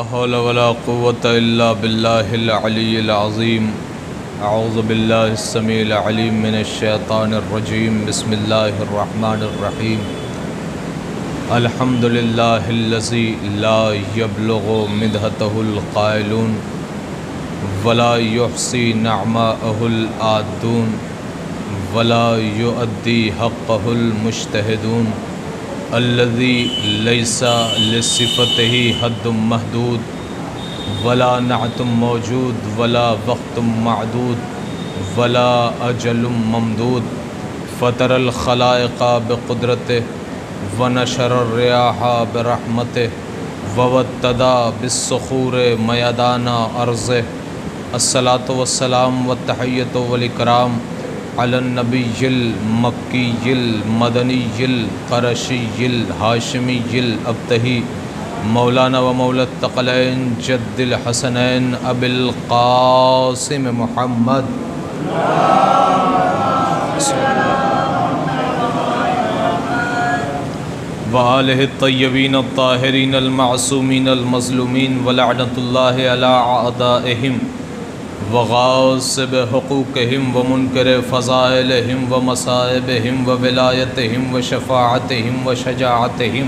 حول ولا قوة إلا بالله العلي العظيم. أعوذ بالله السميع العليم من الشيطان الرجيم. بسم الله الرحمن الرحيم. الحمد لله الذي لا يبلغ مدحته القائلون ولا يحصي نعماءه العادون ولا يؤدي حقه المجتهدون الذي ليس لصفته حد محدود ولا نعت موجود ولا وقت معدود ولا أجل ممدود فطر الخلائق بقدرته ونشر الرياح برحمته ووتدا بالصخور ميدان أرضه. الصلاة والسلام والتحية والإكرام على النبي المكي المدني القرشي الهاشمي الأبتهي مولانا ومولى الثقلين جد الحسنين أبي القاسم محمد وآله الطيبين الطاهرين المعصومين المظلومين ولعنة الله على أعدائهم وغاصب حقوقهم ومنکر فضائلهم ومصائبهم وولایتهم وشفاعتهم وشجاعتهم.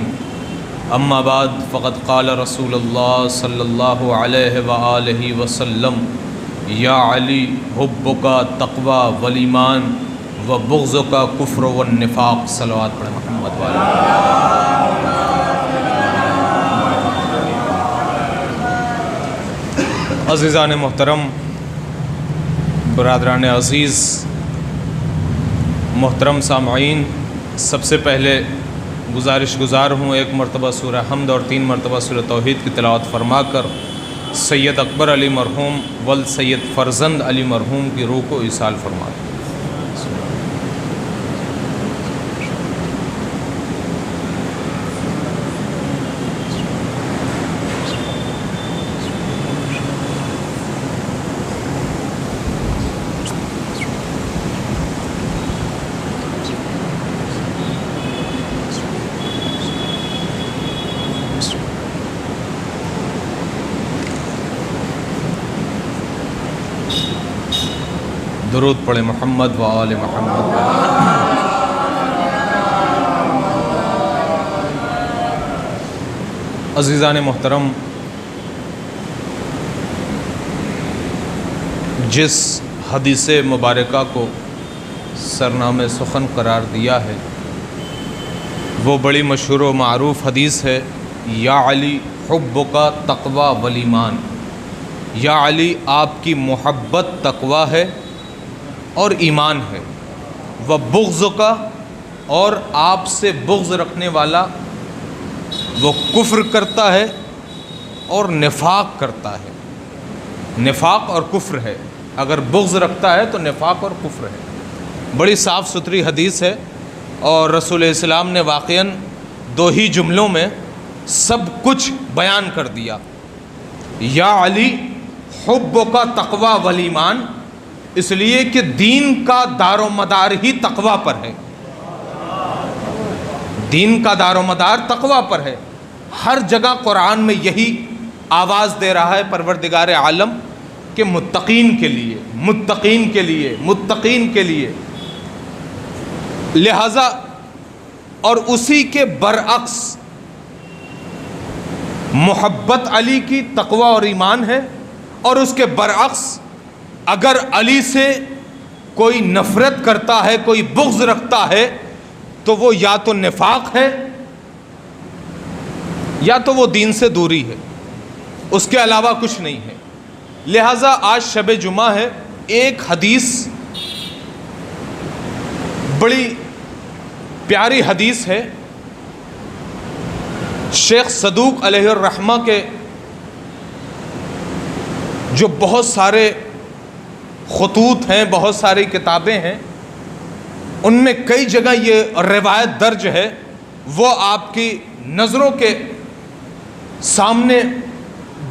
اما بعد فقد قال رسول الله صلی اللہ علیہ وآلہ وسلم یا علی حبک تقوی والایمان وبغضک کفر والنفاق. صلوات پڑھیں محمد والے. عزیزان محترم، برادران عزیز، محترم سامعین، سب سے پہلے گزارش گزار ہوں ایک مرتبہ سورہ حمد اور 3 مرتبہ سورہ توحید کی تلاوت فرما کر سید اکبر علی مرحوم ول سید فرزند علی مرحوم کی روح کو ایصال فرما دیں. درود پڑھیں محمد و آل محمد. عزیزان محترم، جس حدیث مبارکہ کو سرنام سخن قرار دیا ہے وہ بڑی مشہور و معروف حدیث ہے. یا علی حبک تقوی والایمان. یا علی، آپ کی محبت تقوی ہے اور ایمان ہے. وہ بغض کا، اور آپ سے بغض رکھنے والا وہ کفر کرتا ہے اور نفاق کرتا ہے. نفاق اور کفر ہے. اگر بغض رکھتا ہے تو نفاق اور کفر ہے. بڑی صاف ستھری حدیث ہے اور رسول اسلام نے واقعاً 2 ہی جملوں میں سب کچھ بیان کر دیا. یا علی حبک تقوی والایمان، اس لیے کہ دین کا دار و مدار ہی تقوی پر ہے. دین کا دار و مدار تقوی پر ہے. ہر جگہ قرآن میں یہی آواز دے رہا ہے پروردگار عالم کہ متقین کے لیے، متقین کے لیے، متقین کے لیے. لہذا اور اسی کے برعکس محبت علی کی تقوی اور ایمان ہے، اور اس کے برعکس اگر علی سے کوئی نفرت کرتا ہے، کوئی بغض رکھتا ہے، تو وہ یا تو نفاق ہے یا تو وہ دین سے دوری ہے. اس کے علاوہ کچھ نہیں ہے. لہٰذا آج شب جمعہ ہے. ایک حدیث بڑی پیاری حدیث ہے. شیخ صدوق علیہ الرحمہ کے جو بہت سارے خطوط ہیں، بہت ساری کتابیں ہیں، ان میں کئی جگہ یہ روایت درج ہے. وہ آپ کی نظروں کے سامنے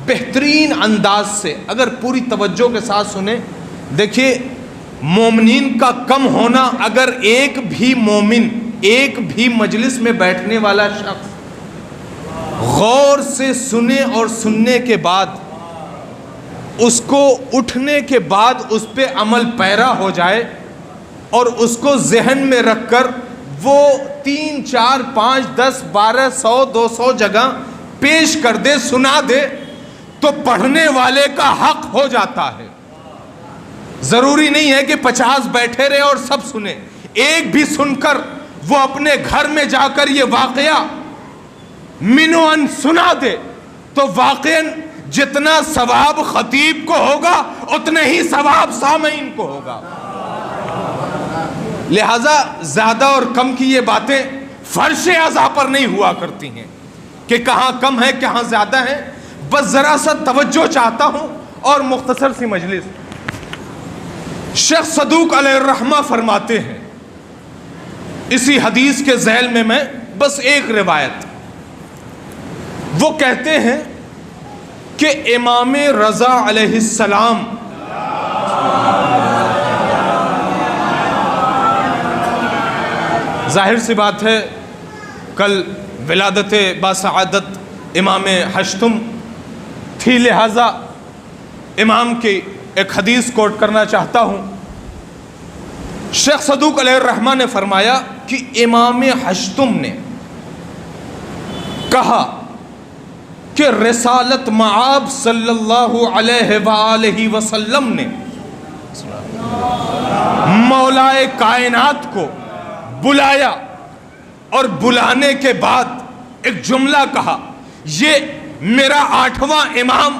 بہترین انداز سے اگر پوری توجہ کے ساتھ سنیں. دیکھیے، مومنین کا کم ہونا، اگر ایک بھی مومن ایک بھی مجلس میں بیٹھنے والا شخص غور سے سنے اور سننے کے بعد اس کو اٹھنے کے بعد اس پہ عمل پیرا ہو جائے اور اس کو ذہن میں رکھ کر وہ 3 4 5 10 12 100 200 جگہ پیش کر دے، سنا دے، تو پڑھنے والے کا حق ہو جاتا ہے۔ ضروری نہیں ہے کہ 50 بیٹھے رہے اور سب سنیں، ایک بھی سن کر وہ اپنے گھر میں جا کر یہ واقعہ منوان سنا دے تو واقعاً جتنا ثواب خطیب کو ہوگا اتنے ہی ثواب سامعین کو ہوگا۔ لہذا زیادہ اور کم کی یہ باتیں فرش اعضاء پر نہیں ہوا کرتی ہیں کہ کہاں کم ہے کہاں زیادہ ہے۔ بس ذرا سا توجہ چاہتا ہوں اور مختصر سی مجلس۔ شیخ صدوق علیہ الرحمہ فرماتے ہیں اسی حدیث کے ذیل میں بس ایک روایت، وہ کہتے ہیں کہ امام رضا علیہ السلام ظاہر سی بات ہے کل ولادت باسعادت امام ہشتم تھی، لہذا امام کی ایک حدیث کوٹ کرنا چاہتا ہوں۔ شیخ صدوق علیہ الرحمہ نے فرمایا کہ امام ہشتم نے کہا کہ رسالت مآب صلی اللہ علیہ وآلہ وسلم نے مولائے کائنات کو بلایا اور بلانے کے بعد ایک جملہ کہا، یہ میرا 8واں امام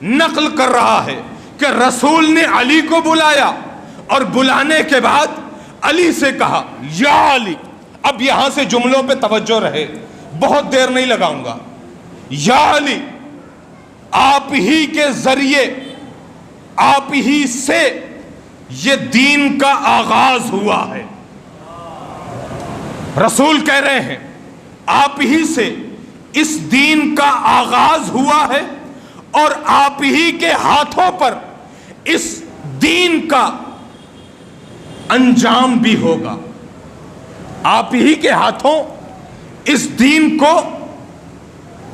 نقل کر رہا ہے کہ رسول نے علی کو بلایا اور بلانے کے بعد علی سے کہا یا علی۔ اب یہاں سے جملوں پہ توجہ رہے، بہت دیر نہیں لگاؤں گا۔ یا علی، آپ ہی کے ذریعے، آپ ہی سے یہ دین کا آغاز ہوا ہے۔ رسول کہہ رہے ہیں آپ ہی سے اس دین کا آغاز ہوا ہے اور آپ ہی کے ہاتھوں پر اس دین کا انجام بھی ہوگا، آپ ہی کے ہاتھوں اس دین کو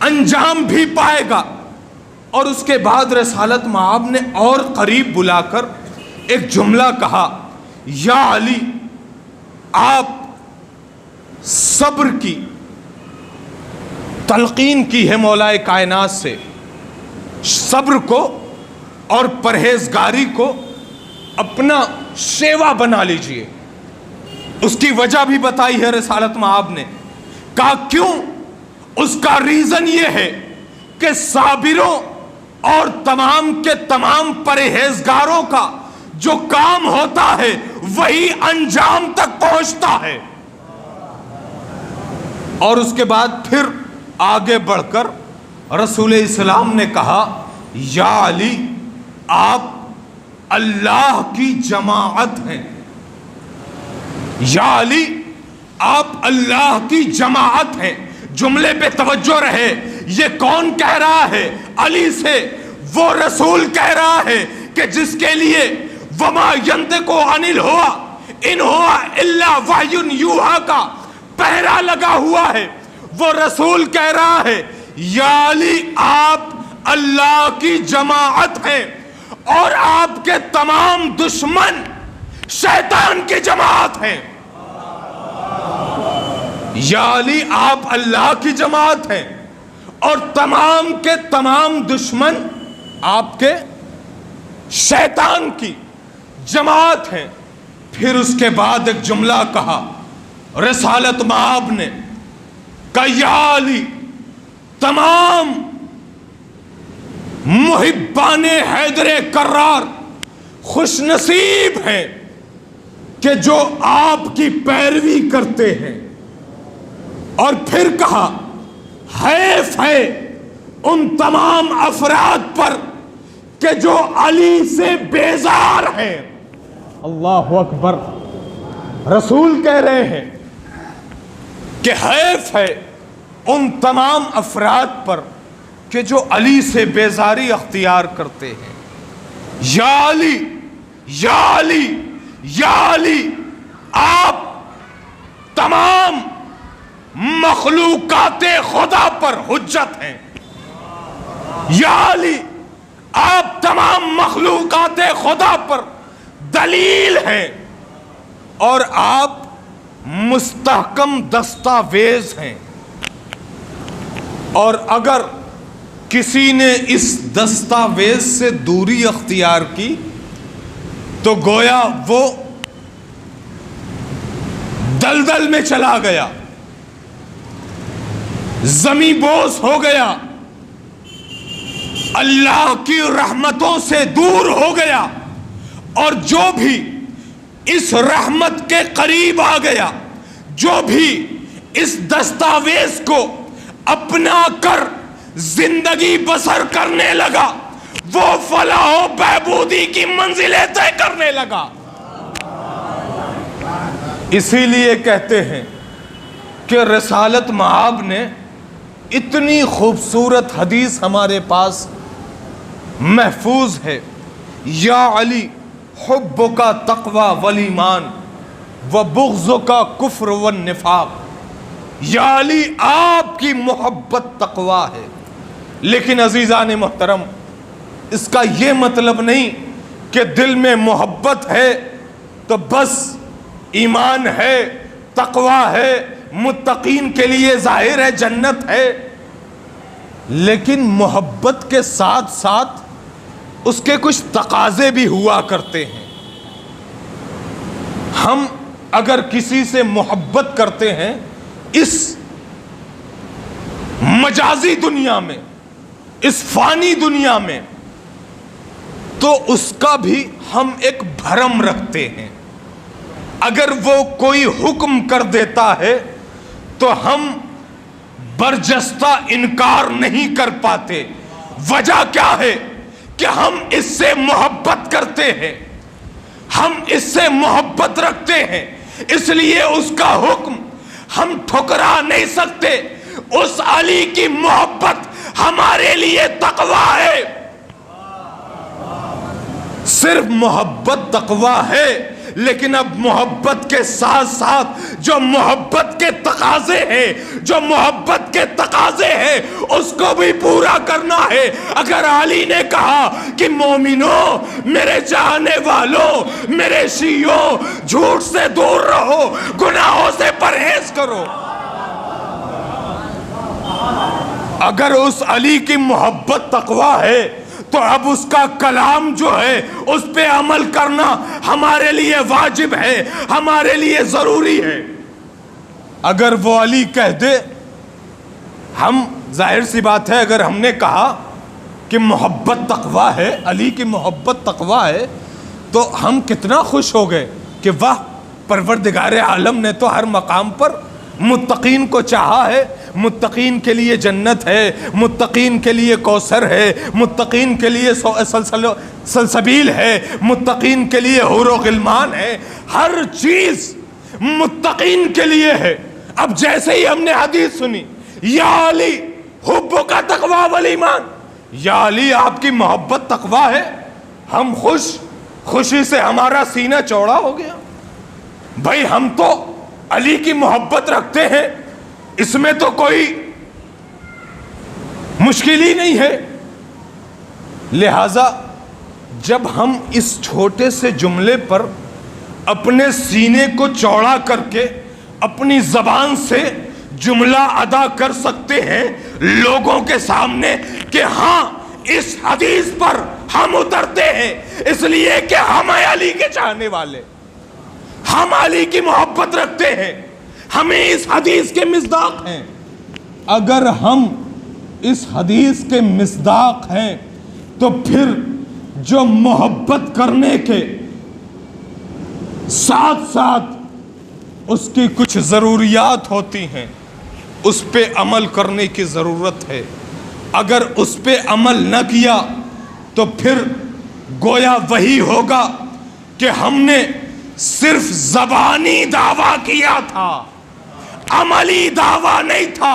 انجام بھی پائے گا۔ اور اس کے بعد رسالت مآب نے اور قریب بلا کر ایک جملہ کہا، یا علی، آپ صبر کی تلقین کی ہے مولائے کائنات سے، صبر کو اور پرہیزگاری کو اپنا شیوا بنا لیجئے۔ اس کی وجہ بھی بتائی ہے رسالت مآب نے، کہا کیوں؟ اس کا ریزن یہ ہے کہ صابروں اور تمام کے تمام پرہیزگاروں کا جو کام ہوتا ہے وہی انجام تک پہنچتا ہے۔ اور اس کے بعد پھر آگے بڑھ کر رسول اسلام نے کہا، یا علی، آپ اللہ کی جماعت ہیں۔ یا علی، آپ اللہ کی جماعت ہیں۔ جملے پہ توجہ رہے، یہ کون کہہ رہا ہے؟ علی سے وہ رسول کہہ رہا ہے کہ جس کے لیے وما ینطق عن الہویٰ ان ہوا الا وحی یوحیٰ کا پہرا لگا ہوا ہے۔ وہ رسول کہہ رہا ہے یا علی، آپ اللہ کی جماعت ہیں اور آپ کے تمام دشمن شیطان کی جماعت ہیں۔ یا علی، آپ اللہ کی جماعت ہیں اور تمام کے تمام دشمن آپ کے شیطان کی جماعت ہیں۔ پھر اس کے بعد ایک جملہ کہا رسالت مآب نے، کہ یا علی، تمام محبان حیدر کرار خوش نصیب ہیں کہ جو آپ کی پیروی کرتے ہیں۔ اور پھر کہا حیف ہے ان تمام افراد پر کہ جو علی سے بیزار ہیں۔ اللہ اکبر، رسول کہہ رہے ہیں کہ حیف ہے ان تمام افراد پر کہ جو علی سے بیزاری اختیار کرتے ہیں۔ یا علی، یا علی، یا علی، آپ تمام مخلوقات خدا پر حجت ہیں۔ یا علی آپ تمام مخلوقات خدا پر دلیل ہیں اور آپ مستحکم دستاویز ہیں، اور اگر کسی نے اس دستاویز سے دوری اختیار کی تو گویا وہ دلدل میں چلا گیا، زمیں بوس ہو گیا، اللہ کی رحمتوں سے دور ہو گیا، اور جو بھی اس رحمت کے قریب آ گیا، جو بھی اس دستاویز کو اپنا کر زندگی بسر کرنے لگا، وہ فلاح و بہبودی کی منزلیں طے کرنے لگا۔ اسی لیے کہتے ہیں کہ رسالت مآب نے اتنی خوبصورت حدیث ہمارے پاس محفوظ ہے، یا علی حبک تقوی والایمان وبغضک کفر والنفاق۔ یا علی آپ کی محبت تقوی ہے، لیکن عزیزان محترم اس کا یہ مطلب نہیں کہ دل میں محبت ہے تو بس ایمان ہے، تقوی ہے، متقین کے لیے ظاہر ہے جنت ہے، لیکن محبت کے ساتھ ساتھ اس کے کچھ تقاضے بھی ہوا کرتے ہیں۔ ہم اگر کسی سے محبت کرتے ہیں اس مجازی دنیا میں، اس فانی دنیا میں، تو اس کا بھی ہم ایک بھرم رکھتے ہیں۔ اگر وہ کوئی حکم کر دیتا ہے تو ہم برجستہ انکار نہیں کر پاتے۔ وجہ کیا ہے کہ ہم اس سے محبت کرتے ہیں، ہم اس سے محبت رکھتے ہیں، اس لیے اس کا حکم ہم ٹھکرا نہیں سکتے۔ اس علی کی محبت ہمارے لیے تقوی ہے۔ صرف محبت تقوی ہے، لیکن اب محبت کے ساتھ ساتھ جو محبت کے تقاضے ہیں، جو محبت کے تقاضے ہیں، اس کو بھی پورا کرنا ہے۔ اگر علی نے کہا کہ مومنوں، میرے چاہنے والوں، میرے شیعوں، جھوٹ سے دور رہو، گناہوں سے پرہیز کرو، اگر اس علی کی محبت تقوی ہے تو اب اس کا کلام جو ہے اس پہ عمل کرنا ہمارے لیے واجب ہے، ہمارے لیے ضروری ہے۔ اگر وہ علی کہہ دے، ہم ظاہر سی بات ہے اگر ہم نے کہا کہ محبت تقوی ہے، علی کی محبت تقوی ہے، تو ہم کتنا خوش ہو گئے کہ واہ، پروردگار عالم نے تو ہر مقام پر متقین کو چاہا ہے، متقین کے لیے جنت ہے، متقین کے لیے کوثر ہے، متقین کے لیے سلسبیل ہے، متقین کے لیے حور و غلمان ہے، ہر چیز متقین کے لیے ہے۔ اب جیسے ہی ہم نے حدیث سنی، یا علی حبک تقوی والایمان، یا علی آپ کی محبت تقوی ہے، ہم خوشی سے ہمارا سینہ چوڑا ہو گیا۔ بھائی ہم تو علی کی محبت رکھتے ہیں، اس میں تو کوئی مشکل ہی نہیں ہے۔ لہذا جب ہم اس چھوٹے سے جملے پر اپنے سینے کو چوڑا کر کے اپنی زبان سے جملہ ادا کر سکتے ہیں لوگوں کے سامنے کہ ہاں اس حدیث پر ہم اترتے ہیں، اس لیے کہ ہم علی کے چاہنے والے، ہم علی کی محبت رکھتے ہیں، ہمیں اس حدیث کے مصداق ہیں۔ اگر ہم اس حدیث کے مصداق ہیں تو پھر جو محبت کرنے کے ساتھ ساتھ اس کی کچھ ضروریات ہوتی ہیں، اس پہ عمل کرنے کی ضرورت ہے۔ اگر اس پہ عمل نہ کیا تو پھر گویا وہی ہوگا کہ ہم نے صرف زبانی دعویٰ کیا تھا، عملی دعویٰ نہیں تھا۔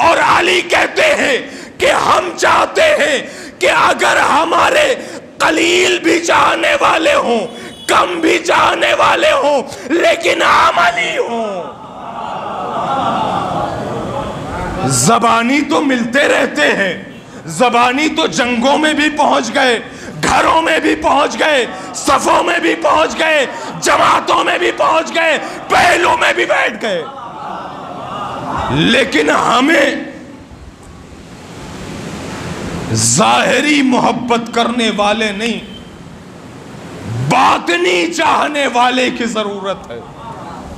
اور علی کہتے ہیں کہ ہم چاہتے ہیں کہ اگر ہمارے قلیل بھی چاہنے والے ہوں، کم بھی چاہنے والے ہوں، لیکن عملی ہوں۔ زبانی تو ملتے رہتے ہیں، زبانی تو جنگوں میں بھی پہنچ گئے، گھروں میں بھی پہنچ گئے، صفوں میں بھی پہنچ گئے، جماعتوں میں بھی پہنچ گئے، پہلوں میں بھی بیٹھ گئے، لیکن ہمیں ظاہری محبت کرنے والے نہیں، باطنی چاہنے والے کی ضرورت ہے،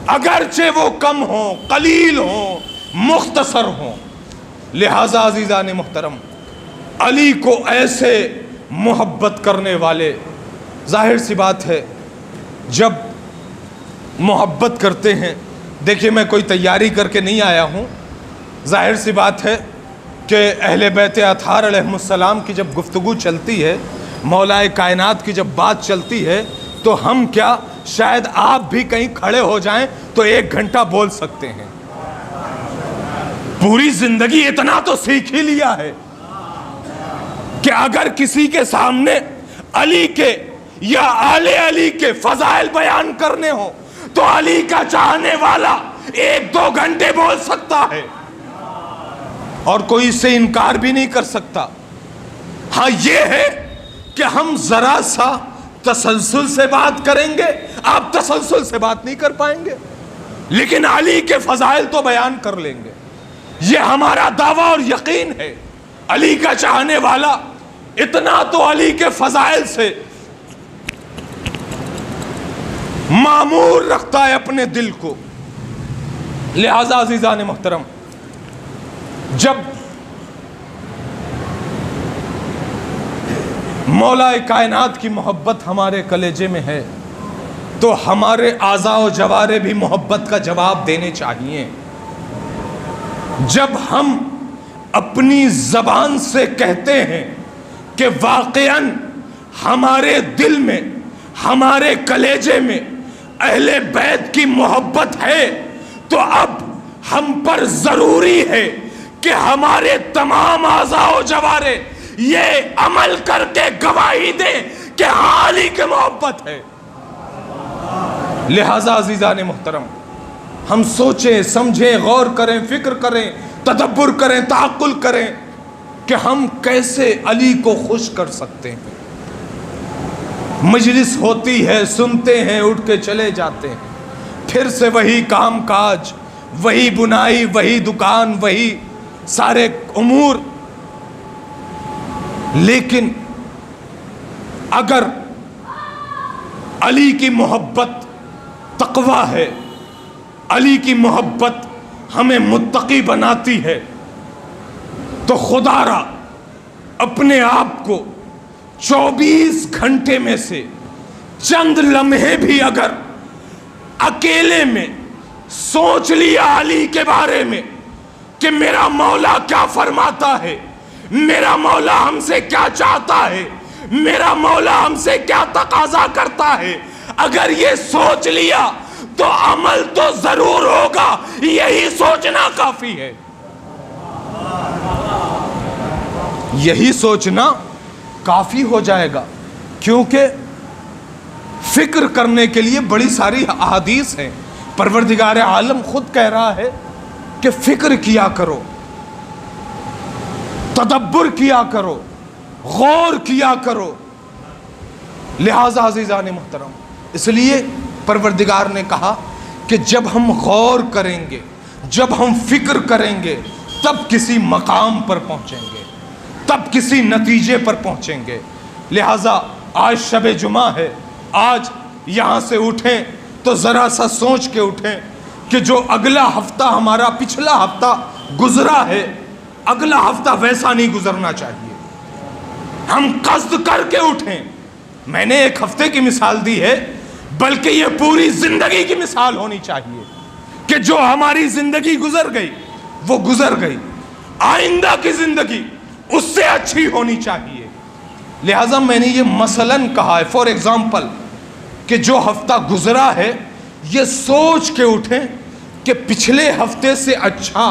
اگرچہ وہ کم ہوں، قلیل ہوں، مختصر ہوں۔ لہذا عزیزان محترم، علی کو ایسے محبت کرنے والے، ظاہر سی بات ہے جب محبت کرتے ہیں، دیکھیے میں کوئی تیاری کر کے نہیں آیا ہوں، ظاہر سی بات ہے کہ اہل بیت اطہار علیہ السلام کی جب گفتگو چلتی ہے، مولا کائنات کی جب بات چلتی ہے، تو ہم کیا شاید آپ بھی کہیں کھڑے ہو جائیں تو 1 گھنٹہ بول سکتے ہیں، پوری زندگی اتنا تو سیکھ ہی لیا ہے کہ اگر کسی کے سامنے علی کے یا آل علی کے فضائل بیان کرنے ہوں تو علی کا چاہنے والا 1-2 گھنٹے بول سکتا ہے اور کوئی اس سے انکار بھی نہیں کر سکتا۔ ہاں یہ ہے کہ ہم ذرا سا تسلسل سے بات کریں گے، آپ تسلسل سے بات نہیں کر پائیں گے، لیکن علی کے فضائل تو بیان کر لیں گے، یہ ہمارا دعویٰ اور یقین ہے۔ علی کا چاہنے والا اتنا تو علی کے فضائل سے معمور رکھتا ہے اپنے دل کو۔ لہذا عزیزان محترم، جب مولا کائنات کی محبت ہمارے کلیجے میں ہے تو ہمارے اعضاء و جوارے بھی محبت کا جواب دینے چاہیے۔ جب ہم اپنی زبان سے کہتے ہیں کہ واقعاً ہمارے دل میں، ہمارے کلیجے میں اہل بیت کی محبت ہے، تو اب ہم پر ضروری ہے کہ ہمارے تمام اعضاء و جوارے یہ عمل کر کے گواہی دیں کہ ہاں علی کی محبت ہے۔ لہذا عزیزان محترم، ہم سوچیں، سمجھیں، غور کریں، فکر کریں، تدبر کریں، تعقل کریں کہ ہم کیسے علی کو خوش کر سکتے ہیں۔ مجلس ہوتی ہے، سنتے ہیں، اٹھ کے چلے جاتے ہیں، پھر سے وہی کام کاج، وہی بنائی، وہی دکان، وہی سارے امور۔ لیکن اگر علی کی محبت تقویٰ ہے، علی کی محبت ہمیں متقی بناتی ہے، تو خدا را اپنے آپ کو 24 گھنٹے میں سے چند لمحے بھی اگر اکیلے میں سوچ لیا علی کے بارے میں کہ میرا مولا کیا فرماتا ہے، میرا مولا ہم سے کیا چاہتا ہے، میرا مولا ہم سے کیا تقاضا کرتا ہے، اگر یہ سوچ لیا تو عمل تو ضرور ہوگا، یہی سوچنا کافی ہے، یہی سوچنا کافی ہو جائے گا، کیونکہ فکر کرنے کے لیے بڑی ساری احادیث ہیں۔ پروردگار عالم خود کہہ رہا ہے کہ فکر کیا کرو، تدبر کیا کرو، غور کیا کرو۔ لہذا عزیزان محترم، اس لیے پروردگار نے کہا کہ جب ہم غور کریں گے، جب ہم فکر کریں گے، تب کسی مقام پر پہنچیں گے، تب کسی نتیجے پر پہنچیں گے۔ لہٰذا آج شب جمعہ ہے، آج یہاں سے اٹھیں تو ذرا سا سوچ کے اٹھیں کہ جو اگلا ہفتہ ہمارا پچھلا ہفتہ گزرا ہے، اگلا ہفتہ ویسا نہیں گزرنا چاہیے۔ ہم قصد کر کے اٹھیں۔ میں نے ایک ہفتے کی مثال دی ہے، بلکہ یہ پوری زندگی کی مثال ہونی چاہیے کہ جو ہماری زندگی گزر گئی وہ گزر گئی، آئندہ کی زندگی اس سے اچھی ہونی چاہیے۔ لہٰذا میں نے یہ مثلاً کہا ہے، فور ایگزامپل، کہ جو ہفتہ گزرا ہے یہ سوچ کے اٹھیں کہ پچھلے ہفتے سے اچھا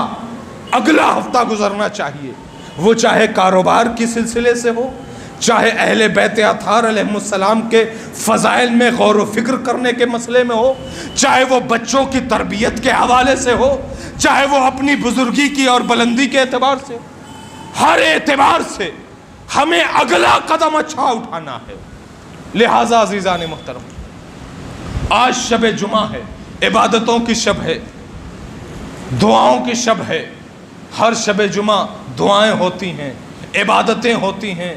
اگلا ہفتہ گزرنا چاہیے، وہ چاہے کاروبار کی سلسلے سے ہو، چاہے اہل بیت اطہار علیہ السلام کے فضائل میں غور و فکر کرنے کے مسئلے میں ہو، چاہے وہ بچوں کی تربیت کے حوالے سے ہو، چاہے وہ اپنی بزرگی کی اور بلندی کے اعتبار سے، ہر اعتبار سے ہمیں اگلا قدم اچھا اٹھانا ہے۔ لہٰذا عزیزان محترم، آج شب جمعہ ہے، عبادتوں کی شب ہے، دعاؤں کی شب ہے۔ ہر شب جمعہ دعائیں ہوتی ہیں، عبادتیں ہوتی ہیں۔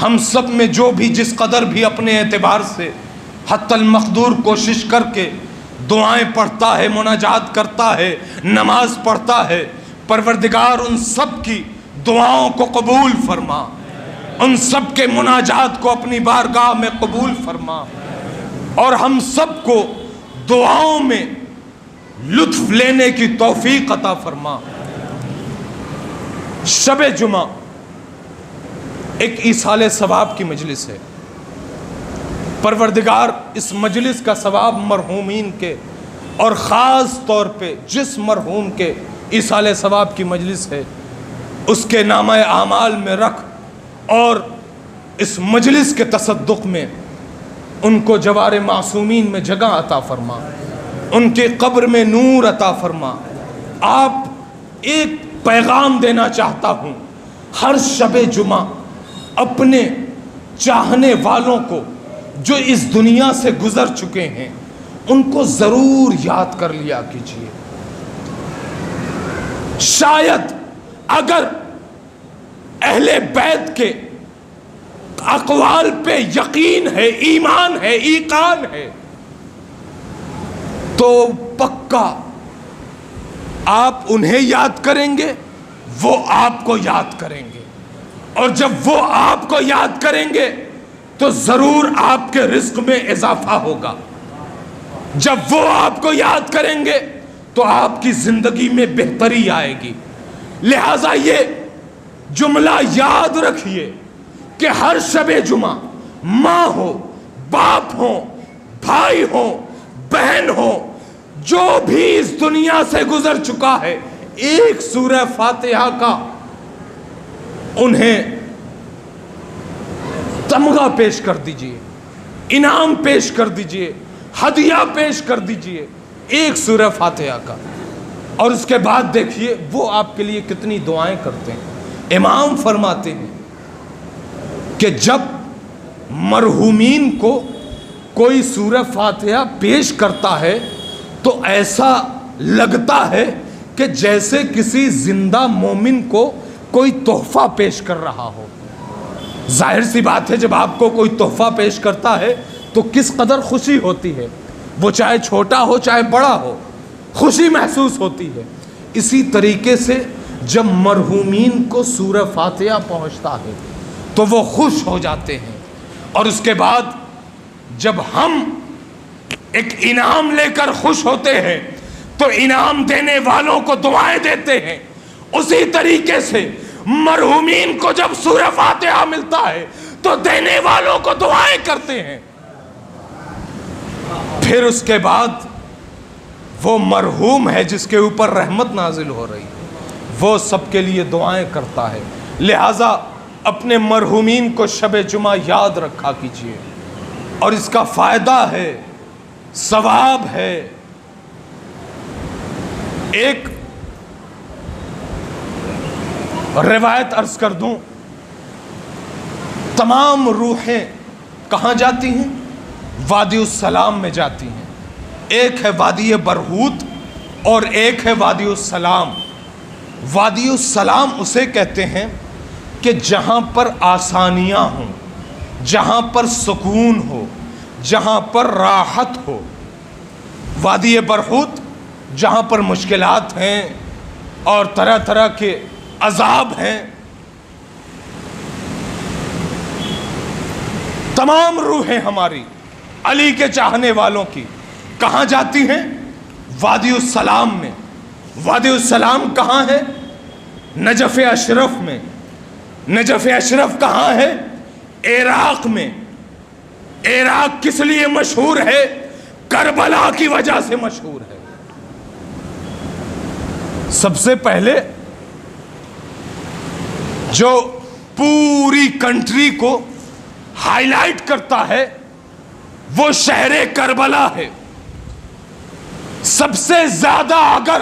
ہم سب میں جو بھی جس قدر بھی اپنے اعتبار سے حتی المقدور کوشش کر کے دعائیں پڑھتا ہے، مناجات کرتا ہے، نماز پڑھتا ہے، پروردگار ان سب کی دعاؤں کو قبول فرما، ان سب کے مناجات کو اپنی بارگاہ میں قبول فرما، اور ہم سب کو دعاؤں میں لطف لینے کی توفیق عطا فرما۔ شب جمعہ ایک ایصال ثواب کی مجلس ہے۔ پروردگار اس مجلس کا ثواب مرحومین کے، اور خاص طور پہ جس مرحوم کے ایصال ثواب کی مجلس ہے، اس کے نامہ اعمال میں رکھ، اور اس مجلس کے تصدق میں ان کو جوار معصومین میں جگہ عطا فرما، ان کے قبر میں نور عطا فرما۔ آپ ایک پیغام دینا چاہتا ہوں، ہر شب جمعہ اپنے چاہنے والوں کو جو اس دنیا سے گزر چکے ہیں ان کو ضرور یاد کر لیا کیجیے۔ شاید اگر اہل بیت کے اقوال پہ یقین ہے، ایمان ہے، ایقان ہے، تو پکا آپ انہیں یاد کریں گے، وہ آپ کو یاد کریں گے، اور جب وہ آپ کو یاد کریں گے تو ضرور آپ کے رزق میں اضافہ ہوگا۔ جب وہ آپ کو یاد کریں گے تو آپ کی زندگی میں بہتری آئے گی۔ لہٰذا یہ جملہ یاد رکھیے کہ ہر شب جمعہ ماں ہو، باپ ہو، بھائی ہو، بہن ہو، جو بھی اس دنیا سے گزر چکا ہے، ایک سورہ فاتحہ کا انہیں تمغہ پیش کر دیجئے، انعام پیش کر دیجئے، ہدیہ پیش کر دیجئے، ایک سورہ فاتحہ کا، اور اس کے بعد دیکھیے وہ آپ کے لیے کتنی دعائیں کرتے ہیں۔ امام فرماتے ہیں کہ جب مرحومین کو کوئی سورہ فاتحہ پیش کرتا ہے تو ایسا لگتا ہے کہ جیسے کسی زندہ مومن کو کوئی تحفہ پیش کر رہا ہو۔ ظاہر سی بات ہے، جب آپ کو کوئی تحفہ پیش کرتا ہے تو کس قدر خوشی ہوتی ہے، وہ چاہے چھوٹا ہو چاہے بڑا ہو، خوشی محسوس ہوتی ہے۔ اسی طریقے سے جب مرحومین کو سورہ فاتحہ پہنچتا ہے تو وہ خوش ہو جاتے ہیں، اور اس کے بعد جب ہم ایک انعام لے کر خوش ہوتے ہیں تو انعام دینے والوں کو دعائیں دیتے ہیں۔ اسی طریقے سے مرحومین کو جب سورہ فاتحہ ملتا ہے تو دینے والوں کو دعائیں کرتے ہیں۔ پھر اس کے بعد وہ مرحوم ہے جس کے اوپر رحمت نازل ہو رہی ہے، وہ سب کے لیے دعائیں کرتا ہے۔ لہٰذا اپنے مرحومین کو شب جمعہ یاد رکھا کیجیے، اور اس کا فائدہ ہے، ثواب ہے۔ ایک روایت عرض کر دوں، تمام روحیں کہاں جاتی ہیں؟ وادی السلام میں جاتی ہیں۔ ایک ہے وادی برہوت اور ایک ہے وادی السلام۔ وادی السلام اسے کہتے ہیں کہ جہاں پر آسانیاں ہوں، جہاں پر سکون ہو، جہاں پر راحت ہو۔ وادی برہوت جہاں پر مشکلات ہیں اور طرح طرح کے عذاب ہیں۔ تمام روحیں ہماری علی کے چاہنے والوں کی کہاں جاتی ہیں؟ وادی السلام میں۔ وادی السلام کہاں ہے؟ نجف اشرف میں۔ نجف اشرف کہاں ہے؟ عراق میں۔ عراق کس لیے مشہور ہے؟ کربلا کی وجہ سے مشہور ہے۔ سب سے پہلے جو پوری کنٹری کو ہائی لائٹ کرتا ہے وہ شہر کربلا ہے۔ سب سے زیادہ اگر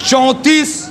34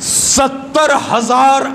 70,000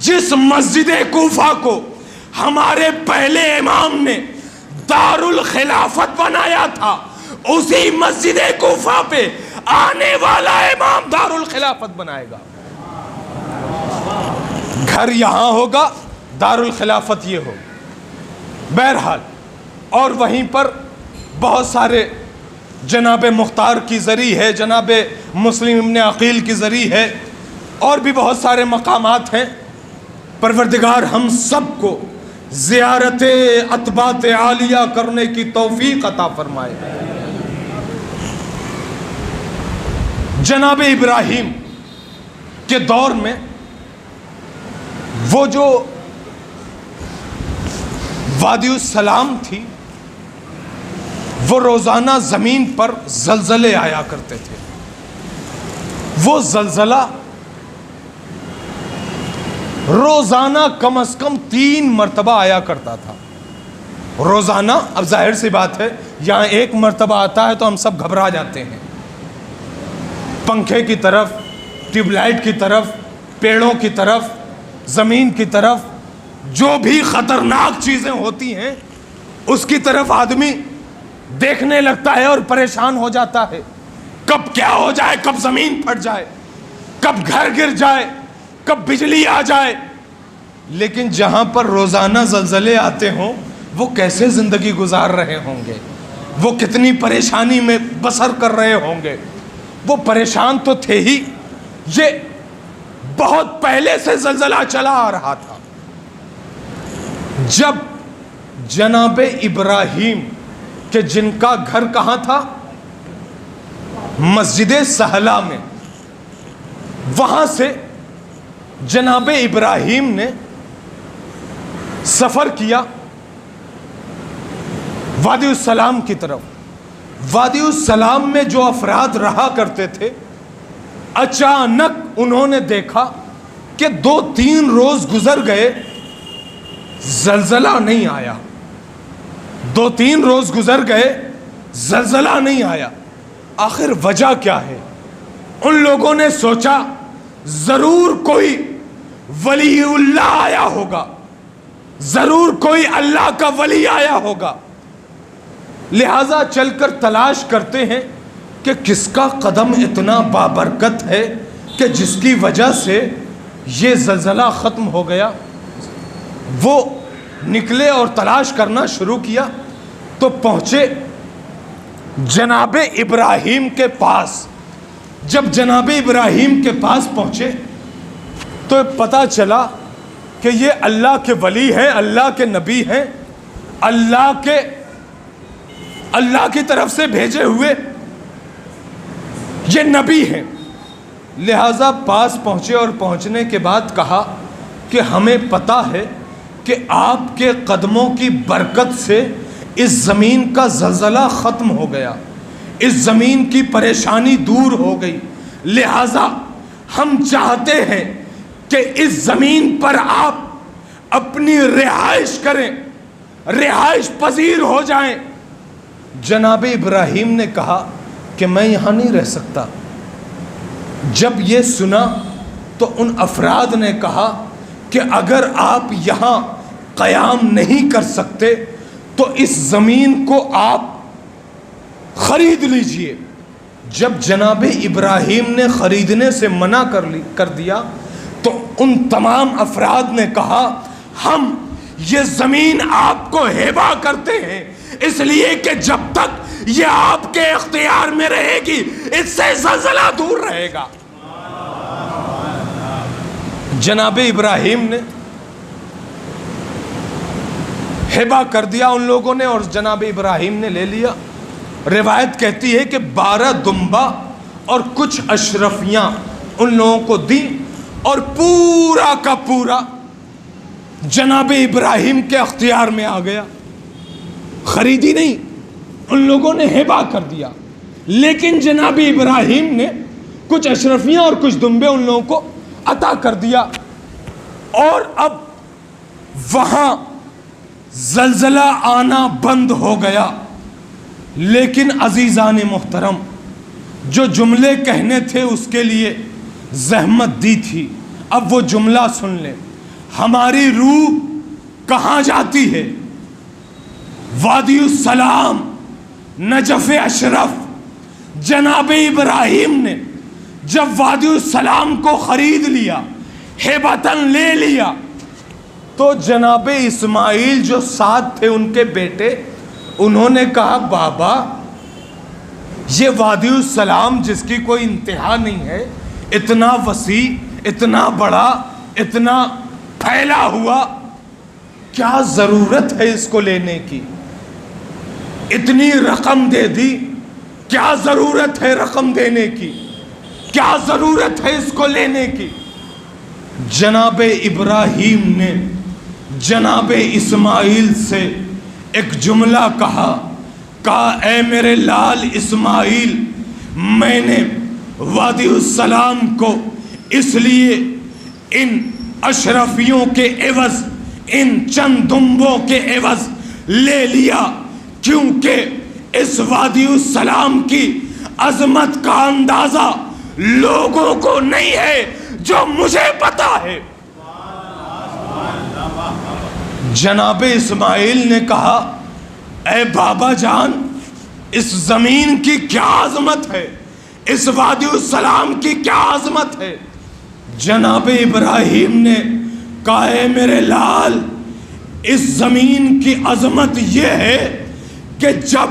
جس مسجد کوفہ کو ہمارے پہلے امام نے دارالخلافت بنایا تھا، اسی مسجد کوفہ پہ آنے والا امام دارالخلافت بنائے گا۔ گھر یہاں ہوگا، دارالخلافت یہ ہو۔ بہرحال، اور وہیں پر بہت سارے جناب مختار کی ذریعہ ہے، جناب مسلم ابن عقیل کی ذریعہ ہے، اور بھی بہت سارے مقامات ہیں۔ پروردگار ہم سب کو زیارت اتباط عالیہ کرنے کی توفیق عطا فرمائے۔ جناب ابراہیم کے دور میں وہ جو وادی السلام تھی، وہ روزانہ زمین پر زلزلے آیا کرتے تھے۔ وہ زلزلہ روزانہ کم از کم 3 مرتبہ آیا کرتا تھا۔ روزانہ، اب ظاہر سی بات ہے یہاں 1 مرتبہ آتا ہے تو ہم سب گھبرا جاتے ہیں، پنکھے کی طرف، ٹیوب لائٹ کی طرف، پیڑوں کی طرف، زمین کی طرف، جو بھی خطرناک چیزیں ہوتی ہیں اس کی طرف آدمی دیکھنے لگتا ہے اور پریشان ہو جاتا ہے۔ کب کیا ہو جائے، کب زمین پھٹ جائے، کب گھر گر جائے، کب بجلی آ جائے۔ لیکن جہاں پر روزانہ زلزلے آتے ہوں وہ کیسے زندگی گزار رہے ہوں گے، وہ کتنی پریشانی میں بسر کر رہے ہوں گے۔ وہ پریشان تو تھے ہی، یہ بہت پہلے سے زلزلہ چلا آ رہا تھا۔ جب جناب ابراہیم کہ جن کا گھر کہاں تھا، مسجد سہلہ میں، وہاں سے جناب ابراہیم نے سفر کیا وادی السلام کی طرف۔ وادی السلام میں جو افراد رہا کرتے تھے، اچانک انہوں نے دیکھا کہ 2-3 روز گزر گئے، زلزلہ نہیں آیا۔ 2-3 روز گزر گئے، زلزلہ نہیں آیا۔ آخر وجہ کیا ہے؟ ان لوگوں نے سوچا ضرور کوئی ولی اللہ آیا ہوگا، ضرور کوئی اللہ کا ولی آیا ہوگا۔ لہذا چل کر تلاش کرتے ہیں کہ کس کا قدم اتنا بابرکت ہے کہ جس کی وجہ سے یہ زلزلہ ختم ہو گیا۔ وہ نکلے اور تلاش کرنا شروع کیا تو پہنچے جناب ابراہیم کے پاس۔ جب جناب ابراہیم کے پاس پہنچے تو پتہ چلا کہ یہ اللہ کے ولی ہیں، اللہ کے نبی ہیں، اللہ کی طرف سے بھیجے ہوئے یہ نبی ہیں۔ لہذا پاس پہنچے اور پہنچنے کے بعد کہا کہ ہمیں پتہ ہے کہ آپ کے قدموں کی برکت سے اس زمین کا زلزلہ ختم ہو گیا، اس زمین کی پریشانی دور ہو گئی، لہذا ہم چاہتے ہیں کہ اس زمین پر آپ اپنی رہائش کریں، رہائش پذیر ہو جائیں۔ جناب ابراہیم نے کہا کہ میں یہاں نہیں رہ سکتا۔ جب یہ سنا تو ان افراد نے کہا کہ اگر آپ یہاں قیام نہیں کر سکتے تو اس زمین کو آپ خرید لیجئے۔ جب جناب ابراہیم نے خریدنے سے منع کر دیا تو ان تمام افراد نے کہا ہم یہ زمین آپ کو ہبہ کرتے ہیں، اس لیے کہ جب تک یہ آپ کے اختیار میں رہے گی اس سے زلزلہ دور رہے گا۔ جناب ابراہیم نے ہبہ کر دیا ان لوگوں نے، اور جناب ابراہیم نے لے لیا۔ روایت کہتی ہے کہ 12 دمبا اور کچھ اشرفیاں ان لوگوں کو دیں، اور پورا کا پورا جناب ابراہیم کے اختیار میں آ گیا۔ خریدی نہیں، ان لوگوں نے ہبہ کر دیا، لیکن جناب ابراہیم نے کچھ اشرفیاں اور کچھ دمبے ان لوگوں کو عطا کر دیا، اور اب وہاں زلزلہ آنا بند ہو گیا۔ لیکن عزیزان محترم، جو جملے کہنے تھے اس کے لیے زحمت دی تھی، اب وہ جملہ سن لیں۔ ہماری روح کہاں جاتی ہے؟ وادی السلام، نجف اشرف۔ جناب ابراہیم نے جب وادی السلام کو خرید لیا، ہبتاً لے لیا، تو جناب اسماعیل جو ساتھ تھے ان کے بیٹے، انہوں نے کہا بابا یہ وادی السلام جس کی کوئی انتہا نہیں ہے، اتنا وسیع، اتنا بڑا، اتنا پھیلا ہوا، کیا ضرورت ہے اس کو لینے کی؟ اتنی رقم دے دی، کیا ضرورت ہے رقم دینے کی؟ کیا ضرورت ہے اس کو لینے کی؟ جناب ابراہیم نے جناب اسماعیل سے ایک جملہ کہا اے میرے لال اسماعیل، میں نے وادی السلام کو اس لیے ان اشرفیوں کے عوض، ان چند دمبوں کے عوض لے لیا کیونکہ اس وادی السلام کی عظمت کا اندازہ لوگوں کو نہیں ہے جو مجھے پتا ہے۔ جناب اسماعیل نے کہا اے بابا جان، اس زمین کی کیا عظمت ہے، اس وادی السلام کی کیا عظمت ہے؟ جناب ابراہیم نے کہا اے میرے لال، اس زمین کی عظمت یہ ہے کہ جب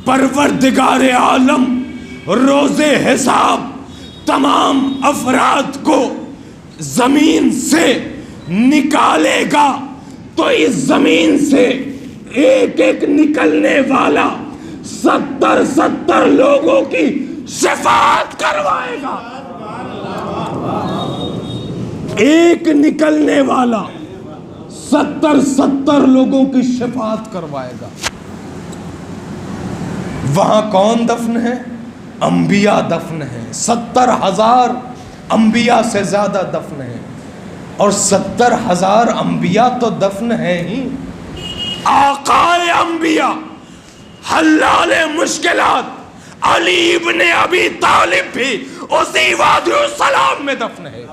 پروردگار عالم روز حساب تمام افراد کو زمین سے نکالے گا تو اس زمین سے ایک ایک نکلنے والا 70 لوگوں کی شفاعت کروائے گا۔ ایک نکلنے والا 70 لوگوں کی شفاعت کروائے گا۔ وہاں کون دفن ہے؟ انبیاء دفن ہیں، 70,000 انبیاء سے زیادہ دفن ہیں، اور 70,000 انبیاء تو دفن ہیں ہی، آقائے انبیاء حلال مشکلات علی ابن ابی طالب بھی اسی وادی السلام میں دفن ہے۔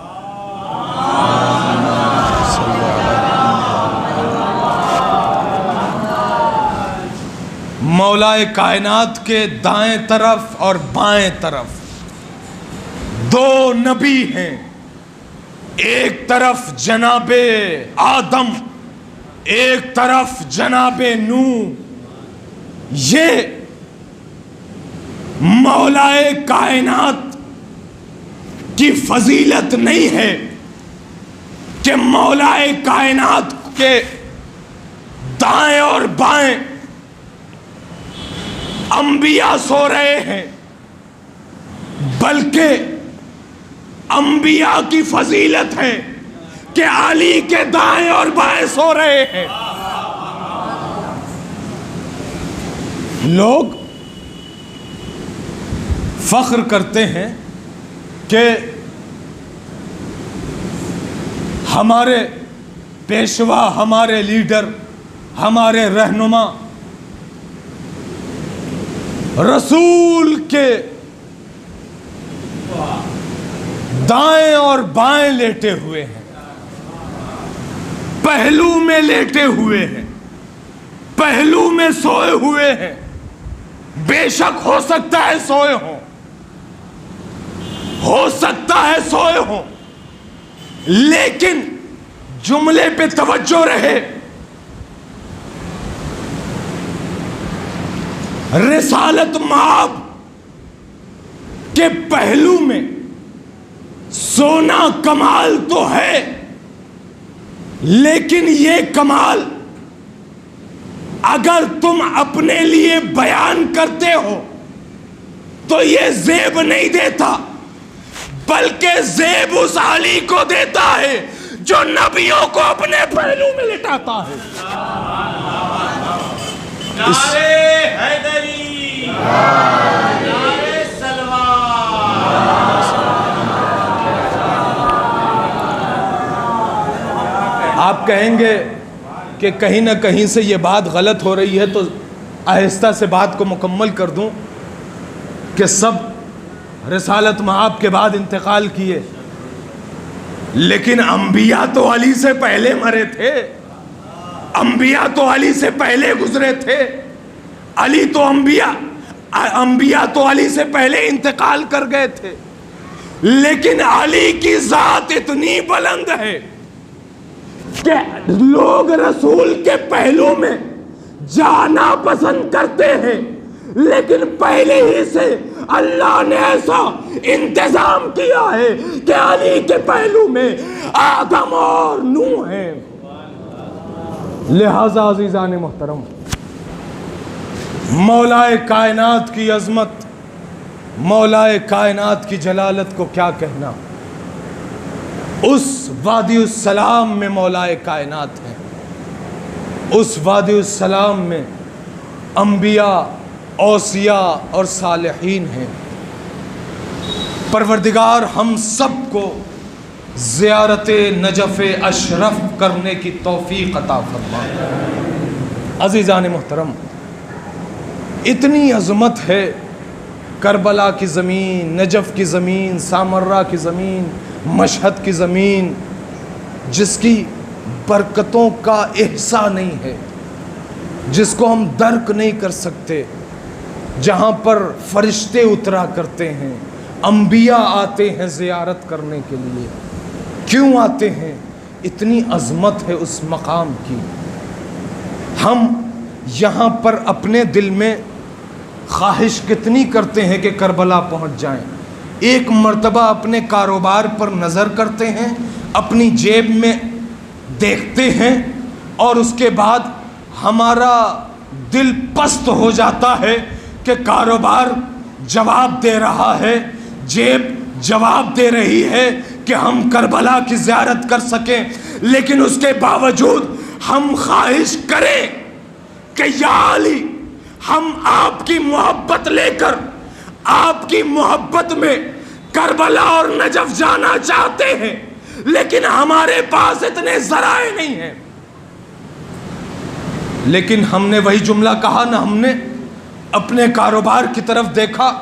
مولا کائنات کے دائیں طرف اور بائیں طرف 2 نبی ہیں، ایک طرف جناب آدم، ایک طرف جناب نوح۔ یہ مولا کائنات کی فضیلت نہیں ہے کہ مولا کائنات کے دائیں اور بائیں انبیاء سو رہے ہیں، بلکہ انبیاء کی فضیلت ہے کہ علی کے دائیں اور بائیں سو رہے ہیں۔ لوگ فخر کرتے ہیں کہ ہمارے پیشوا، ہمارے لیڈر، ہمارے رہنما رسول کے دائیں اور بائیں لیٹے ہوئے ہیں، پہلو میں لیٹے ہوئے ہیں، پہلو میں سوئے ہوئے ہیں۔ بے شک ہو سکتا ہے سوئے ہوں، ہو سکتا ہے سوئے ہوں، لیکن جملے پہ توجہ رہے۔ رسالت مآب کے پہلو میں سونا کمال تو ہے، لیکن یہ کمال اگر تم اپنے لیے بیان کرتے ہو تو یہ زیب نہیں دیتا، بلکہ زیب اس علی کو دیتا ہے جو نبیوں کو اپنے پہلو میں لٹاتا ہے۔ نعرے حیدری، نعرے سلوان۔ آپ کہیں گے کہ کہیں نہ کہیں سے یہ بات غلط ہو رہی ہے، تو آہستہ سے بات کو مکمل کر دوں کہ سب رسالت مآب کے بعد انتقال کیے، لیکن انبیاء تو علی سے پہلے مرے تھے، انبیاء تو علی سے پہلے گزرے تھے، علی تو انبیاء تو علی سے پہلے انتقال کر گئے تھے، لیکن علی کی ذات اتنی بلند ہے کہ لوگ رسول کے پہلو میں جانا پسند کرتے ہیں، لیکن پہلے ہی سے اللہ نے ایسا انتظام کیا ہے کہ علی کے پہلو میں آدم اور نوح ہیں۔ لہذا عزیزان محترم، مولائے کائنات کی عظمت، مولائے کائنات کی جلالت کو کیا کہنا، اس وادی السلام میں مولائے کائنات ہیں، اس وادی السلام میں انبیاء، اوصیاء اور صالحین ہیں۔ پروردگار ہم سب کو زیارت نجف اشرف کرنے کی توفیق عطا فرمائے۔ عزیزان محترم، اتنی عظمت ہے کربلا کی زمین، نجف کی زمین، سامرہ کی زمین، مشہد کی زمین، جس کی برکتوں کا احساس نہیں ہے، جس کو ہم درک نہیں کر سکتے، جہاں پر فرشتے اترا کرتے ہیں، انبیاء آتے ہیں زیارت کرنے کے لیے۔ کیوں آتے ہیں؟ اتنی عظمت ہے اس مقام کی۔ ہم یہاں پر اپنے دل میں خواہش کتنی کرتے ہیں کہ کربلا پہنچ جائیں، ایک مرتبہ اپنے کاروبار پر نظر کرتے ہیں، اپنی جیب میں دیکھتے ہیں، اور اس کے بعد ہمارا دل پست ہو جاتا ہے کہ کاروبار جواب دے رہا ہے، جیب جواب دے رہی ہے کہ ہم کربلا کی زیارت کر سکیں، لیکن اس کے باوجود ہم خواہش کریں کہ یا علی، ہم آپ کی محبت لے کر آپ کی محبت میں کربلا اور نجف جانا چاہتے ہیں، لیکن ہمارے پاس اتنے ذرائع نہیں ہیں۔ لیکن ہم نے وہی جملہ کہا نا، ہم نے اپنے کاروبار کی طرف دیکھا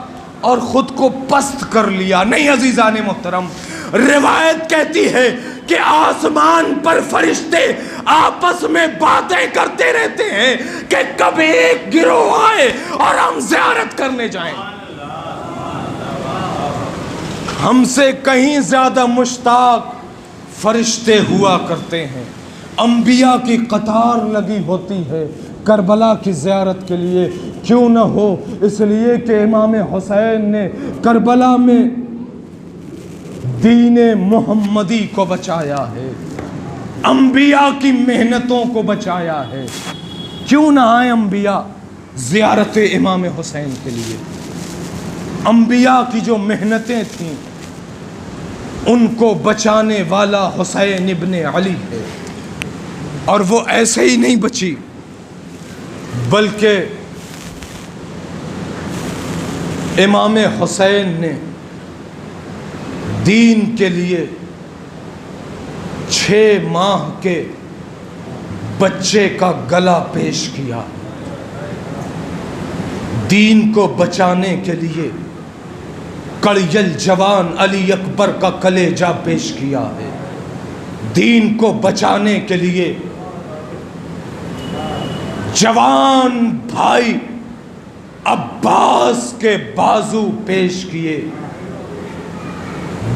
اور خود کو پست کر لیا۔ نہیں عزیزان محترم، روایت کہتی ہے کہ آسمان پر فرشتے آپس میں باتیں کرتے رہتے ہیں کہ کب ایک گروہ آئے اور ہم زیارت کرنے جائیں۔ ہم سے کہیں زیادہ مشتاق فرشتے ہوا کرتے ہیں، انبیاء کی قطار لگی ہوتی ہے کربلا کی زیارت کے لیے۔ کیوں نہ ہو؟ اس لیے کہ امام حسین نے کربلا میں دین محمدی کو بچایا ہے، انبیاء کی محنتوں کو بچایا ہے۔ کیوں نہ آئے انبیاء زیارت امام حسین کے لیے؟ انبیاء کی جو محنتیں تھیں ان کو بچانے والا حسین ابن علی ہے، اور وہ ایسے ہی نہیں بچی، بلکہ امام حسین نے دین کے لیے 6 ماہ کے بچے کا گلا پیش کیا، دین کو بچانے کے لیے کڑیل جوان علی اکبر کا کلیجہ پیش کیا ہے، دین کو بچانے کے لیے جوان بھائی عباس کے بازو پیش کیے،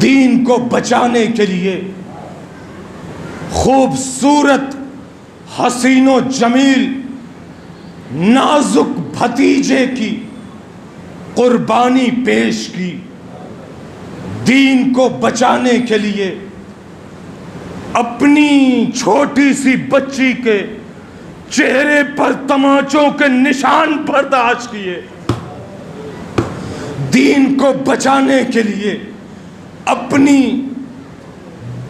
دین کو بچانے کے لیے خوبصورت حسین و جمیل نازک بھتیجے کی قربانی پیش کی، دین کو بچانے کے لیے اپنی چھوٹی سی بچی کے چہرے پر تماچوں کے نشان برداشت کیے، دین کو بچانے کے لیے اپنی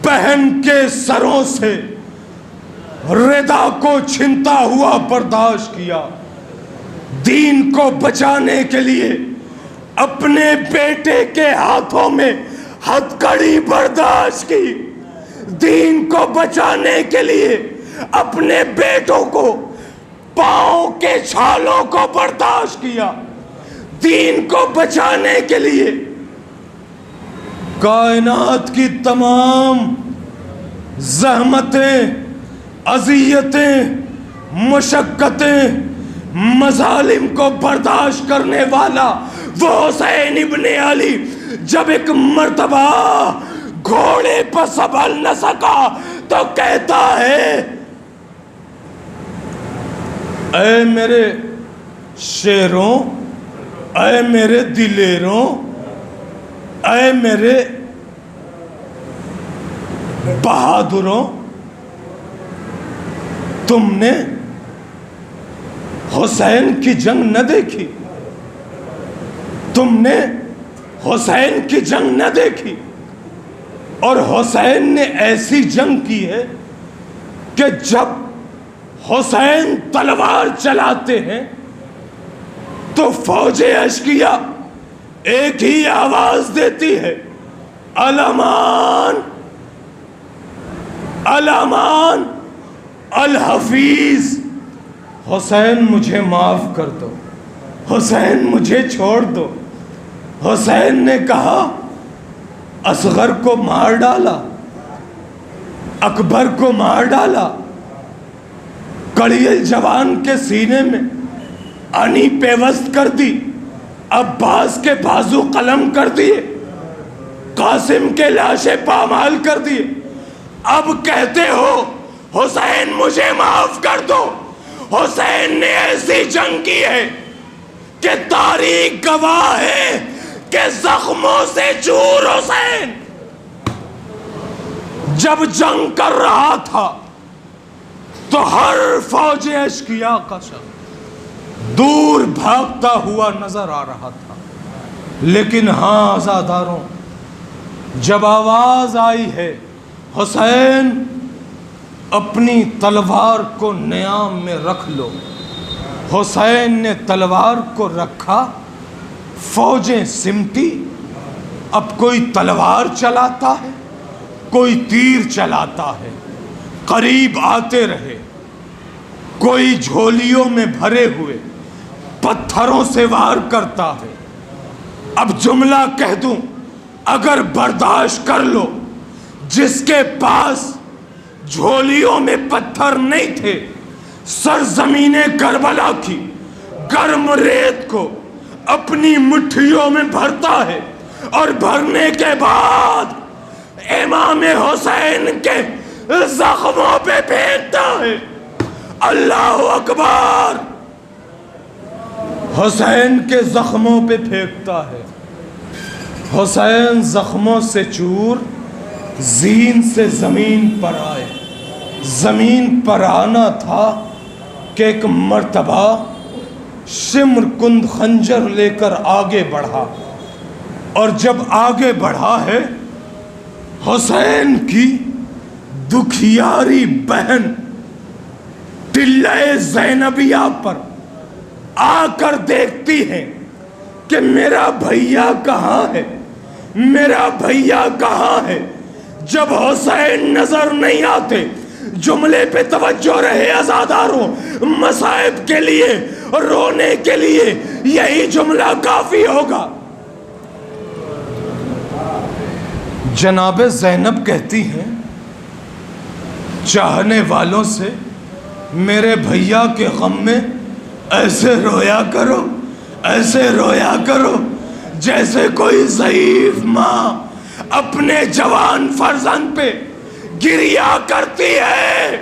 بہن کے سروں سے ردا کو چھنتا ہوا برداشت کیا، دین کو بچانے کے لیے اپنے بیٹے کے ہاتھوں میں ہتھکڑی برداشت کی، دین کو بچانے کے لیے اپنے بیٹوں کو پاؤں کے چھالوں کو برداشت کیا، دین کو بچانے کے لیے کائنات کی تمام زحمتیں، اذیتیں، مشقتیں، مظالم کو برداشت کرنے والا وہ حسین ابن علی جب ایک مرتبہ گھوڑے پر سنبھل نہ سکا تو کہتا ہے اے میرے شیروں، اے میرے دلیروں، اے میرے بہادروں، تم نے حسین کی جنگ نہ دیکھی، تم نے حسین کی جنگ نہ دیکھی، اور حسین نے ایسی جنگ کی ہے کہ جب حسین تلوار چلاتے ہیں تو فوج اشقیاء ایک ہی آواز دیتی ہے، الامان الامان الحفیظ۔ حسین مجھے معاف کر دو، حسین مجھے چھوڑ دو۔ حسین نے کہا اصغر کو مار ڈالا، اکبر کو مار ڈالا، کڑی الجوان کے سینے میں انی پیوست کر دی، عباس کے بازو قلم کر دیے، قاسم کے لاشیں پامال کر دیے، اب کہتے ہو حسین مجھے معاف کر دو۔ حسین نے ایسی جنگ کی ہے کہ تاریخ گواہ ہے کہ زخموں سے چور حسین جب جنگ کر رہا تھا تو ہر فوج اشقیاء کا شخص دور بھاگتا ہوا نظر آ رہا تھا، لیکن ہاں عزاداروں، جب آواز آئی ہے حسین اپنی تلوار کو نیام میں رکھ لو، حسین نے تلوار کو رکھا، فوجیں سمٹی، اب کوئی تلوار چلاتا ہے، کوئی تیر چلاتا ہے، قریب آتے رہے، کوئی جھولیوں میں بھرے ہوئے پتھروں سے وار کرتا ہے۔ اب جملہ کہہ دوں، اگر برداشت کر لو، جس کے پاس جھولیوں میں پتھر نہیں تھے، سرزمین کربلا کی گرم ریت کو اپنی مٹھیوں میں بھرتا ہے اور بھرنے کے بعد امام حسین کے زخموں پہ پھینکتا ہے۔ اللہ اکبر! حسین کے زخموں پہ پھینکتا ہے۔ حسین زخموں سے چور زین سے زمین پر آئے۔ زمین پر آنا تھا کہ ایک مرتبہ شمر کند خنجر لے کر آگے بڑھا، اور جب آگے بڑھا ہے حسین کی دکھیاری بہن ٹلہ زینبیہ پر آ کر دیکھتی ہے کہ میرا بھیا کہاں ہے، میرا بھیا کہاں ہے۔ جب حسین نظر نہیں آتے، جملے پہ توجہ رہے عزاداروں، مصائب کے لیے رونے کے لیے یہی جملہ کافی ہوگا۔ جناب زینب کہتی ہیں چاہنے والوں سے، میرے بھیا کے غم میں ایسے رویا کرو، ایسے رویا کرو جیسے کوئی ضعیف ماں اپنے جوان فرزند پہ گریا کرتی ہے۔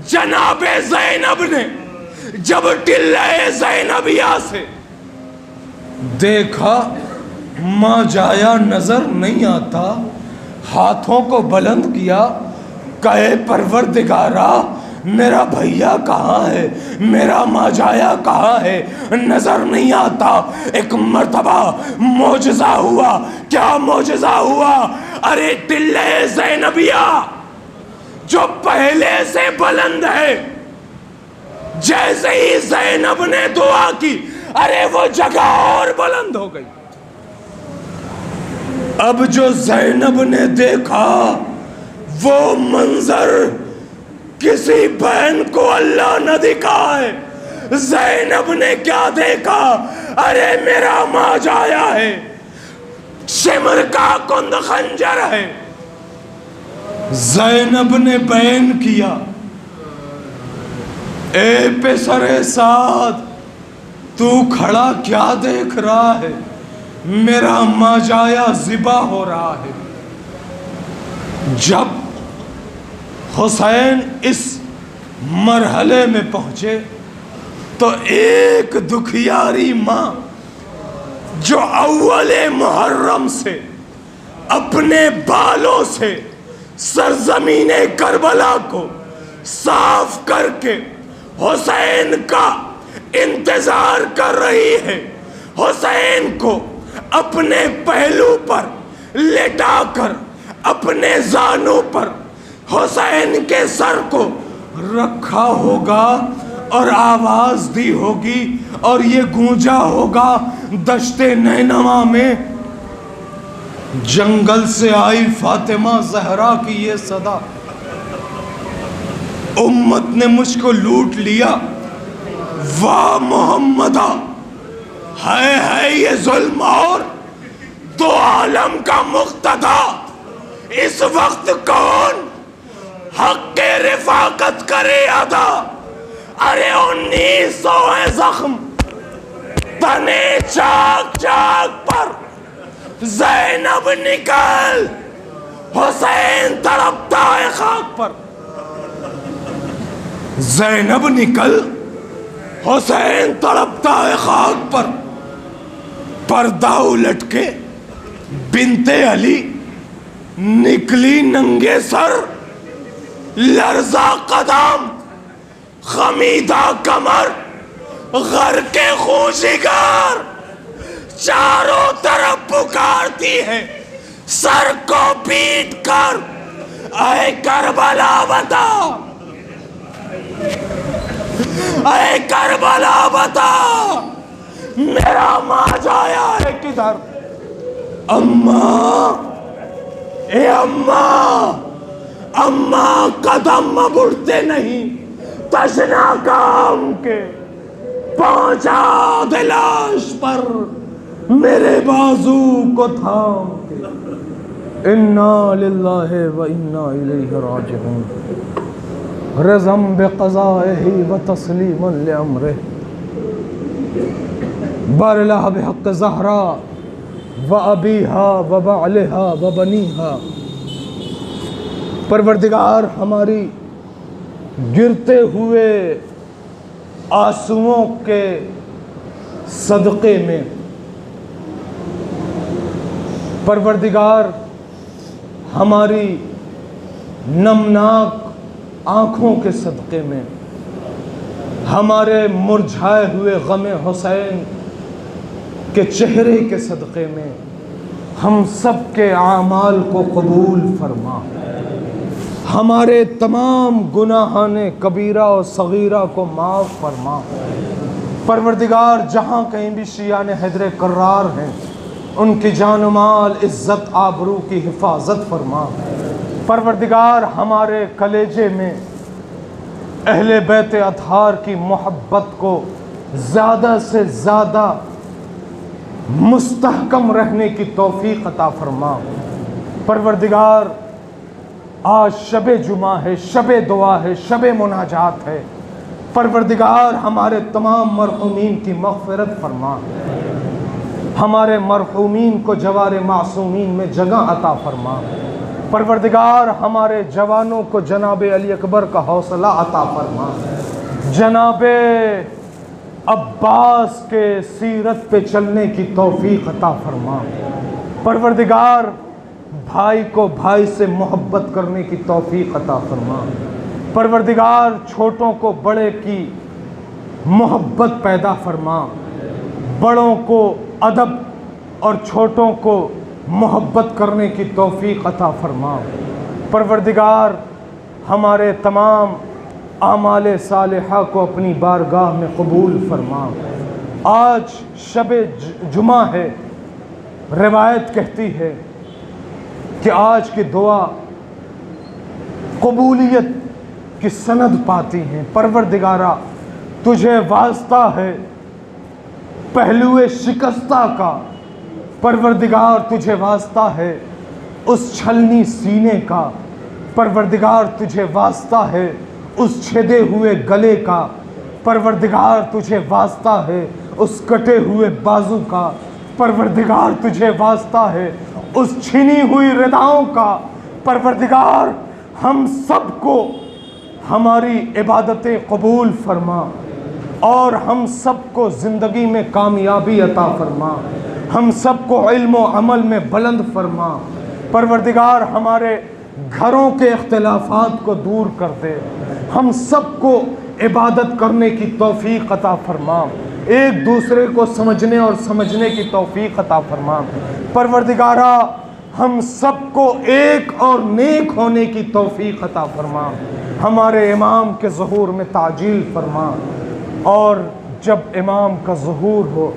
جناب زینب نے جب ٹلہ زینبیہ سے دیکھا ماں جایا نظر نہیں آتا، ہاتھوں کو بلند کیا، کہے پروردگارا میرا بھیا کہاں ہے، میرا ماں جایا کہاں ہے، نظر نہیں آتا۔ ایک مرتبہ معجزہ ہوا۔ کیا معجزہ ہوا؟ ارے ٹلہ زینبیہ جو پہلے سے بلند ہے، جیسے ہی زینب نے دعا کی، ارے وہ جگہ اور بلند ہو گئی۔ اب جو زینب نے دیکھا وہ منظر کسی بہن کو اللہ نہ دکھائے۔ زینب نے کیا دیکھا؟ ارے میرا ماں جایا ہے، شمر کا کند خنجر ہے، زینب نے بیان کیا، اے پسر سعد تو کھڑا کیا دیکھ رہا ہے؟ میرا ماجایا ذبح ہو رہا ہے۔ جب حسین اس مرحلے میں پہنچے تو ایک دکھیاری ماں جو اول محرم سے اپنے بالوں سے سرزمین کربلا کو صاف کر کے حسین کا انتظار کر رہی ہے، حسین کو اپنے پہلو پر لٹا کر اپنے زانوں پر حسین کے سر کو رکھا ہوگا اور آواز دی ہوگی اور یہ گونجا ہوگا دشت نینوا میں، جنگل سے آئی فاطمہ زہرا کی یہ صدا، امت نے مجھ کو لوٹ لیا، واہ محمدہ، ہے یہ ظلم اور دو عالم کا مقتدا، اس وقت کون حق کے رفاقت کرے ادا؟ ارے 1900 ہے زخم تنے چاک چاک پر، زینب نکل حسین تڑپتا ہے خاک پر، زینب نکل حسین تڑپتا ہے خاک پر، پردہ الٹ کے بنت علی نکلی ننگے سر، لرزا قدم خمیدہ کمر، غر کے خوشگار چاروں طرف پکارتی ہے سر کو پیٹ کر، اے کربلا بتا، اے کربلا بتا میرا ماجایا ہے کدھر؟ اماں، اے اماں، اماں قدم بڑھتے نہیں، تشنا کام کے پہنچا دے لاش پر میرے بازو کو تھام کے، انا للہ و انا الیہ راجعون، رضم بقضائہ و تسلیما لامرہ، بارلہ بحق زہرا و ابیہا و بعلہا و بنیہا۔ پروردگار ہماری گرتے ہوئے آنسوؤں کے صدقے میں، پروردگار ہماری نمناک آنکھوں کے صدقے میں، ہمارے مرجھائے ہوئے غم حسین کے چہرے کے صدقے میں ہم سب کے اعمال کو قبول فرما، ہمارے تمام گناہان کبیرہ و صغیرہ کو معاف فرما۔ پروردگار جہاں کہیں بھی شیعان حیدر کرار ہیں ان کی جان و مال عزت آبرو کی حفاظت فرما۔ پروردگار ہمارے کلیجے میں اہل بیت اطہار کی محبت کو زیادہ سے زیادہ مستحکم رہنے کی توفیق عطا فرما۔ پروردگار آج شب جمعہ ہے، شب دعا ہے، شب مناجات ہے، پروردگار ہمارے تمام مرحومین کی مغفرت فرما، ہمارے مرحومین کو جوار معصومین میں جگہ عطا فرما۔ پروردگار ہمارے جوانوں کو جناب علی اکبر کا حوصلہ عطا فرما، جناب عباس کے سیرت پہ چلنے کی توفیق عطا فرما۔ پروردگار بھائی کو بھائی سے محبت کرنے کی توفیق عطا فرما۔ پروردگار چھوٹوں کو بڑے کی محبت پیدا فرما، بڑوں کو ادب اور چھوٹوں کو محبت کرنے کی توفیق عطا فرما۔ پروردگار ہمارے تمام اعمال صالحہ کو اپنی بارگاہ میں قبول فرما۔ آج شب جمعہ ہے، روایت کہتی ہے کہ آج کی دعا قبولیت کی سند پاتی ہیں۔ پروردگارا تجھے واسطہ ہے پہلو شکستہ کا، پروردگار تجھے واسطہ ہے اس چھلنی سینے کا، پروردگار تجھے واسطہ ہے اس چھیدے ہوئے گلے کا، پروردگار تجھے واسطہ ہے اس کٹے ہوئے بازو کا، پروردگار تجھے واسطہ ہے اس چھینی ہوئی رداؤں کا۔ پروردگار ہم سب کو ہماری عبادتیں قبول فرما اور ہم سب کو زندگی میں کامیابی عطا فرما، ہم سب کو علم و عمل میں بلند فرما۔ پروردگار ہمارے گھروں کے اختلافات کو دور کر دے، ہم سب کو عبادت کرنے کی توفیق عطا فرما، ایک دوسرے کو سمجھنے اور سمجھنے کی توفیق عطا فرما۔ پروردگارا ہم سب کو ایک اور نیک ہونے کی توفیق عطا فرما، ہمارے امام کے ظہور میں تعجیل فرما، اور جب امام کا ظہور ہو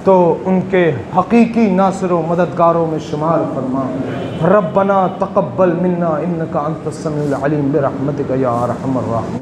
تو ان کے حقیقی ناصر و مددگاروں میں شمار فرما۔ ربنا تقبل منا انک انت السمیع العلیم برحمتک یا ارحم الراحمین۔